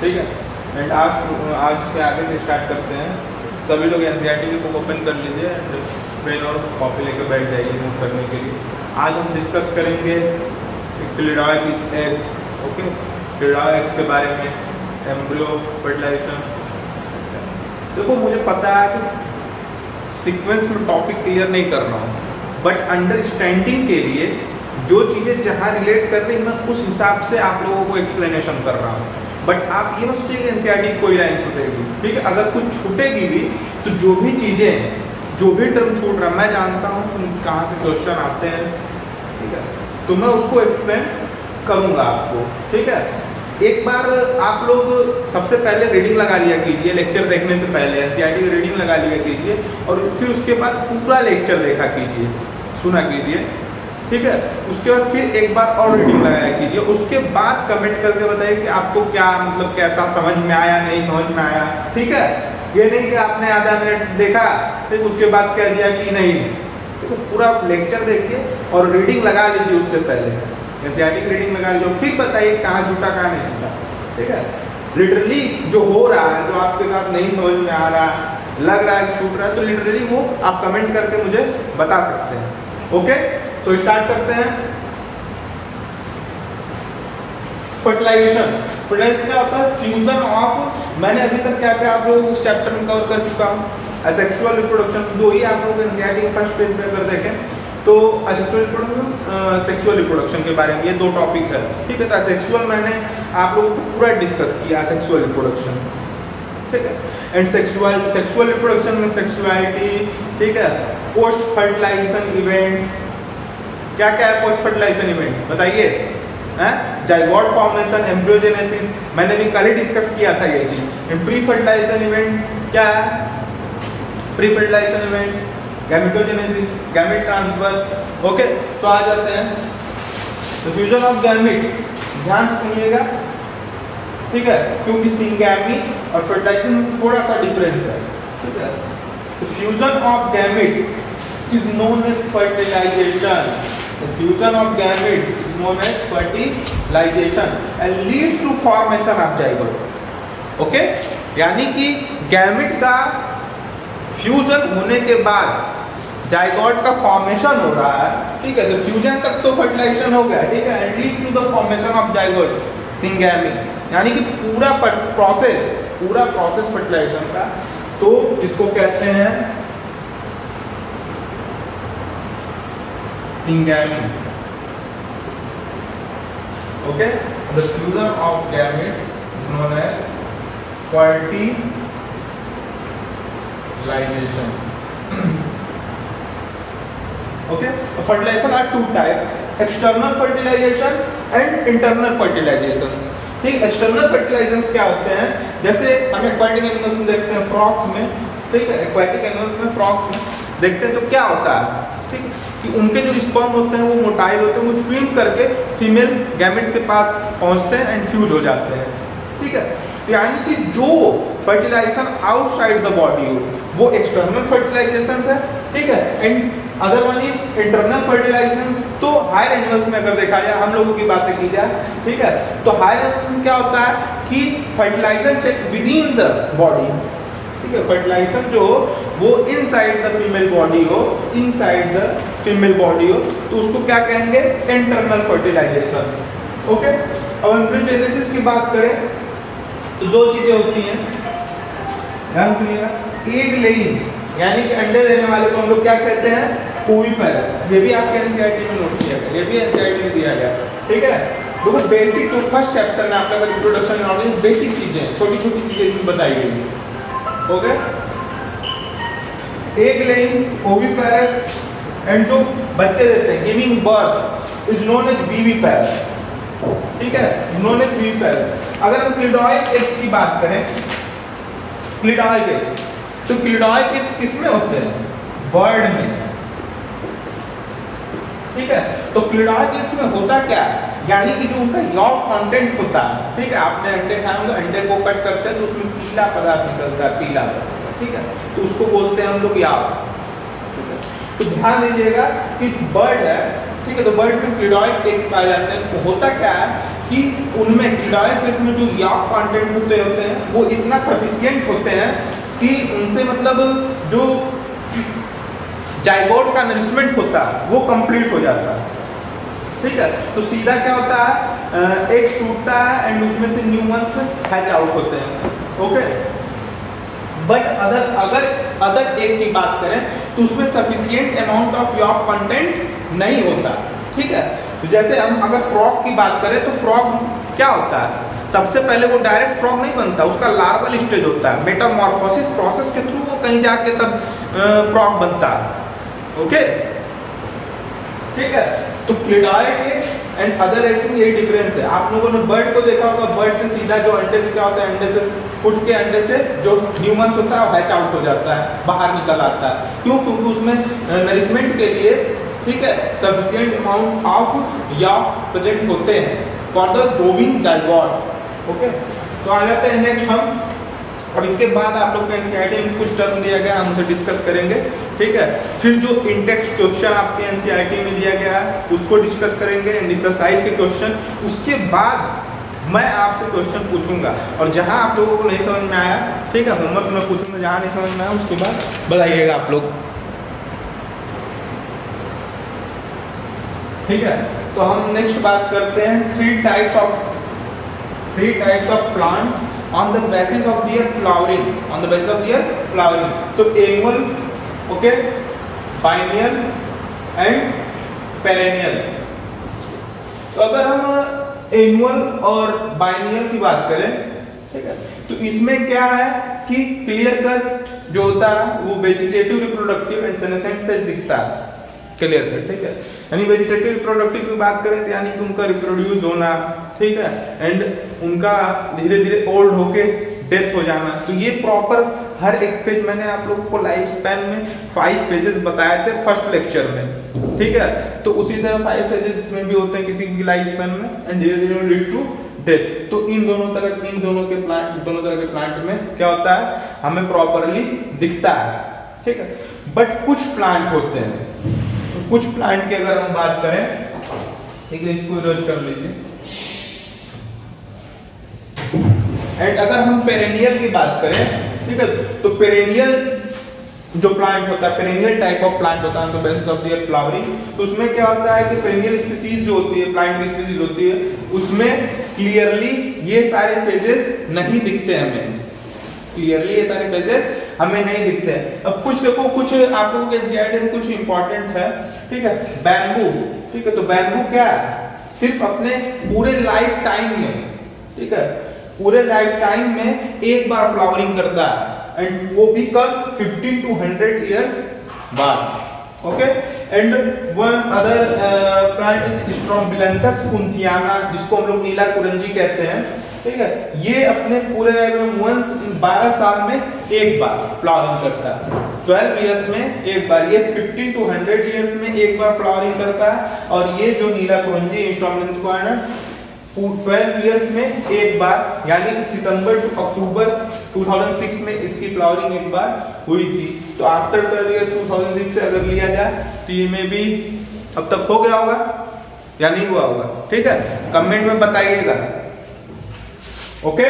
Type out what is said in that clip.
ठीक है। एंड आज के आगे से स्टार्ट करते हैं। सभी लोग एनसीईआरटी की बुक ओपन कर लीजिए एंड पेन और कॉपी लेकर बैठ जाइए नोट करने के लिए। आज हम डिस्कस करेंगे क्लिडॉइड एग्स, ओके, क्लिडॉइड एग्स के बारे में, एम्ब्रियो फर्टिलाइजेशन। देखो मुझे पता है कि सीक्वेंस में टॉपिक क्लियर नहीं कर रहा हूँ, बट अंडरस्टैंडिंग के लिए जो चीज़ें जहाँ रिलेट कर रही मैं उस हिसाब से आप लोगों को एक्सप्लेनेशन कर रहा हूँ। बट आप ये मत सोचिए कि एनसीईआरटी की कोई लाइन छूटेगी, ठीक है। अगर कुछ छूटेगी भी तो जो भी चीज़ें, जो भी टर्म छूट रहा है मैं जानता हूँ कहाँ से क्वेश्चन आते हैं, ठीक है, तो मैं उसको एक्सप्लेन करूँगा आपको, ठीक है। एक बार आप लोग सबसे पहले रीडिंग लगा लिया कीजिए, लेक्चर देखने से पहले एनसीईआरटी की रीडिंग लगा लिया कीजिए और फिर उसके बाद पूरा लेक्चर देखा कीजिए, सुना कीजिए, ठीक है। उसके बाद फिर एक बार और रीडिंग लगाया कीजिए, उसके बाद कमेंट करके बताइए कि आपको क्या मतलब कैसा समझ में आया, नहीं समझ में आया, ठीक है। ये नहीं कि आपने आधा मिनट देखा फिर उसके बाद कह दिया कि नहीं, तो पूरा लेक्चर देखिए और रीडिंग लगा लीजिए उससे पहले, एनसीईआरटी की रीडिंग लगा लीजिए, फिर बताइए कहाँ झूठा कहाँ नहीं झूठा, ठीक है। लिटरली जो हो रहा है, जो आपके साथ नहीं समझ में आ रहा, लग रहा है कि छूट रहा है, तो लिटरली वो आप कमेंट करके मुझे बता सकते हैं, ओके। सो स्टार्ट करते हैं। फर्टिलाइजेशन, फर्टिलाइजेशन क्या होता है? फ्यूजन ऑफ, मैंने अभी तक क्या क्या आप लोगों को चैप्टर में कवर कर चुका हूँ। असेक्सुअल रिप्रोडक्शन दो ही आप लोगों को एनसीईआरटी के फर्स्ट पेज पे अगर देखें तो असेक्सुअल रिप्रोडक्शन, सेक्सुअल रिप्रोडक्शन के बारे में ये दो टॉपिक है, ठीक है। तो असेक्सुअल मैंने आप लोगों को पूरा डिस्कस किया, असेक्सुअल रिप्रोडक्शन, ठीक है। एंड सेक्सुअल रिप्रोडक्शन में सेक्सुअलिटी, ठीक है। पोस्ट फर्टिलाइजेशन इवेंट, क्या क्या है पोस्ट फर्टिलाइजेशन इवेंट बताइए? जाइगोट फॉर्मेशन, एम्ब्रियोजेनेसिस, मैंने भी कल ही डिस्कस किया था ये चीज। प्री फर्टिलाइजेशन इवेंट क्या है? Pre fertilization event, gametogenesis, gamete transfer, okay. तो आ जाते हैं तो फ्यूजन ऑफ गैमेट्स, ध्यान से सुनिएगा, ठीक है, क्योंकि सिंगैमी और फर्टिलाइजेशन में थोड़ा सा डिफरेंस है, ठीक है। तो fusion of gametes is known as fertilization. The fusion of gametes is known as fertilization and leads to formation of zygote. Okay? यानी कि गैमेट का फ्यूजन होने के बाद जाइगोट का फॉर्मेशन हो रहा है, ठीक है। तो फ्यूजन तक तो फर्टिलाइजेशन हो गया, ठीक है, and lead to the formation of zygote, syngamy, यानी कि पूरा प्रोसेस फर्टिलाइजेशन का, तो इसको कहते हैं syngamy, okay. The fusion of gametes is known as fertilization, okay. Fertilization are two types, external fertilization and internal fertilization, ठीक। एक्सटर्नल फर्टिलाइजेशन क्या होते हैं? जैसे हम एक्वाटिक एनिमल्स में देखते हैं, फ्रॉग्स में, ठीक है, एक्वाटिक एनिमल्स में, फ्रॉग्स में देखते हैं तो क्या होता है, ठीक, कि उनके जो स्पर्म होते हैं वो मोटाइल होते हैं, वो स्विम करके फीमेल गैमेट्स के पास पहुंचते हैं एंड फ्यूज हो जाते हैं, ठीक है। यानी कि जो फर्टिलाइजेशन आउटसाइड द बॉडी हो वो एक्सटर्नल फर्टिलाइजेशन है, ठीक है। And other one is internal fertilization. तो हायर एनिमल्स में अगर देखा जाए, हम लोगों की बातें की जाए, ठीक है, तो हायर एनिमल्स में क्या होता है कि fertilization take within the body, ठीक है। फर्टिलाइजेशन जो वो इनसाइड द फीमेल बॉडी हो, इनसाइड द फीमेल बॉडी हो, तो उसको क्या कहेंगे? Internal fertilization, okay. अब एम्ब्रियोजेनेसिस की बात करें तो दो चीजें होती हैं, ध्यान सुनिएगा। एग लेइंग, यानी कि अंडे देने वाले को हम लोग क्या कहते हैं? ओविपेरस। ये भी आपके एनसीईआरटी में नोट किया गया, ये भी एनसीईआरटी में दिया गया, ठीक है। देखो बेसिक जो फर्स्ट चैप्टर में आपका रिप्रोडक्शन नॉलेज, बेसिक चीजें, छोटी छोटी चीजें इसमें बताई गई है, okay. Egg laying, oviparous, and जो बच्चे देते हैं, giving birth, is known as viviparous, ठीक है, नोन एज विविपेरस। अगर हम क्लिडॉइड एग्स की बात करें, क्लिडॉइड एग्स, तो क्लिडॉइड एग्स किसमें होते हैं? बर्ड में, ठीक है। तो क्लिडॉइड एग्स में होता क्या है? यानी कि जो उनका यॉर्क कंटेंट होता है, ठीक है, आपने अंडे खाए होंगे, अंडे को कट करते हैं तो उसमें पीला पदार्थ निकलता है, पीला, ठीक है, तो उसको बोलते हैं हम लोग यॉर्क, ठीक है। तो ध्यान दीजिएगा कि बर्ड है, ठीक है। तो बर्ड में क्लिडॉइड एग्स पाए जाते हैं। तो होता क्या है कि उनमें क्लिडॉइड एग्स में जो यॉर्क कंटेंट होते हैं वो इतना सफिशिएंट होते हैं कि उनसे मतलब जो जाइगोट का नरिशमेंट होता है वो कंप्लीट हो जाता है, ठीक है। तो सीधा क्या होता है, एग्स टूटता है एंड उसमें से न्यू वंस हैच आउट होते हैं, ओके। बट अदर एग की बात करें तो उसमें sufficient amount of York content नहीं होता, ठीक है। तो जैसे हम अगर फ्रॉग की बात करें तो फ्रॉग क्या होता है, सबसे पहले वो डायरेक्ट फ्रॉग नहीं बनता, उसका लार्वल स्टेज होता है, मेटामॉर्फोसिस प्रोसेस के थ्रू वो कहीं जाके तब फ्रॉग बनता है, ओके, ठीक है। तो क्लिडॉइड एग्स एंड अदर एग्स में यही डिफरेंस है। आप लोगों ने बर्ड को देखा होगा, बर्ड से सीधा जो अंडे से क्या होता है, अंडे से फुट के अंडे से जो ह्यूमन्स होता है हैच आउट हो जाता है, बाहर निकल आता है। क्यों? क्योंकि उसमें नरिशमेंट के लिए, ठीक है, sufficient amount of York present होते हैं for the growing zygote, okay. तो आ जाते हैं नेक्स्ट हम। अब इसके बाद आप लोग को एनसीईआरटी में कुछ टर्म दिया गया, हम उसे डिस्कस करेंगे, ठीक है। फिर जो इंडेक्स क्वेश्चन आपके एनसीईआरटी में दिया गया है उसको डिस्कस करेंगे, एक्सरसाइज के क्वेश्चन। उसके बाद मैं आपसे क्वेश्चन पूछूंगा और जहां आप लोगों को नहीं समझ में आया, ठीक है, होमवर्क में पूछूंगा, जहां नहीं समझ में आया उसके बाद बताइएगा आप लोग, ठीक है। तो हम नेक्स्ट बात करते हैं three types of plant on the basis of their flowering, तो annual, okay, biennial and perennial। तो अगर हम एनुअल और बाइनियल की बात करें, ठीक है, तो इसमें क्या है कि क्लियर कट जो होता है वो vegetative, reproductive and senescent phase दिखता है, क्लियर कट, ठीक है। यानी वेजिटेटिव रिप्रोडक्टिव की बात करें तो यानी कि उनका रिप्रोड्यूस होना, ठीक है, एंड उनका धीरे धीरे ओल्ड होके डेथ हो जाना। तो ये प्रॉपर हर एक फेज मैंने आप लोगों को लाइफ स्पैन में 5 फेजेस बताए थे फर्स्ट लेक्चर में, ठीक है। तो उसी तरह 5 फेजेस में भी होते हैं किसी की लाइफ स्पैन में एंड धीरे धीरे लीड टू डेथ। तो इन दोनों तरह के प्लांट में क्या होता है, हमें प्रॉपरली दिखता है, ठीक है। बट कुछ प्लांट होते हैं, कुछ प्लांट की अगर हम बात करें, ठीक है, इसको इरेज कर लीजिए। एंड अगर हम पेरेनियल की बात करें, ठीक है, तो पेरेनियल जो प्लांट होता है, पेरेनियल टाइप ऑफ प्लांट होता है on the basis of their flowering. तो उसमें क्या होता है कि पेरेनियल स्पीसीज जो होती है, प्लांट की स्पीसीज होती है, उसमें क्लियरली ये सारे फेजेस नहीं दिखते हमें, क्लियरली ये सारे फेजेस हमें नहीं दिखते हैं। अब कुछ देखो, कुछ आप लोगों के एनसीईआरटी में कुछ इंपॉर्टेंट है, ठीक है, बैम्बू, ठीक है। तो बैम्बू क्या है, सिर्फ अपने पूरे लाइफ टाइम में, ठीक है, पूरे लाइफ टाइम में एक बार फ्लावरिंग करता है एंड वो भी कब, 50 to 100 इयर्स बाद, okay. And one other plant is Strobilanthes kunthiana, जिसको हम लोग नीला कुरंजी कहते हैं, ठीक है। ये अपने पूरे लाइफ में वंस 12 साल में एक बार फ्लावरिंग करता है, 12 इयर्स में एक बार। ये 50 to 100 इयर्स में एक बार फ्लावरिंग करता है। और ये जो नीला कुरंजी स्ट्रोम्बिलैंथस 12 इयर्स में एक बार, यानी सितंबर टू अक्टूबर 2006 में इसकी फ्लावरिंग एक बार हुई थी। तो आफ्टर 12 ईयर 2006 से अगर लिया जाए तो ये में भी अब तक हो गया होगा या नहीं हुआ होगा, ठीक है, कमेंट में बताइएगा, ओके।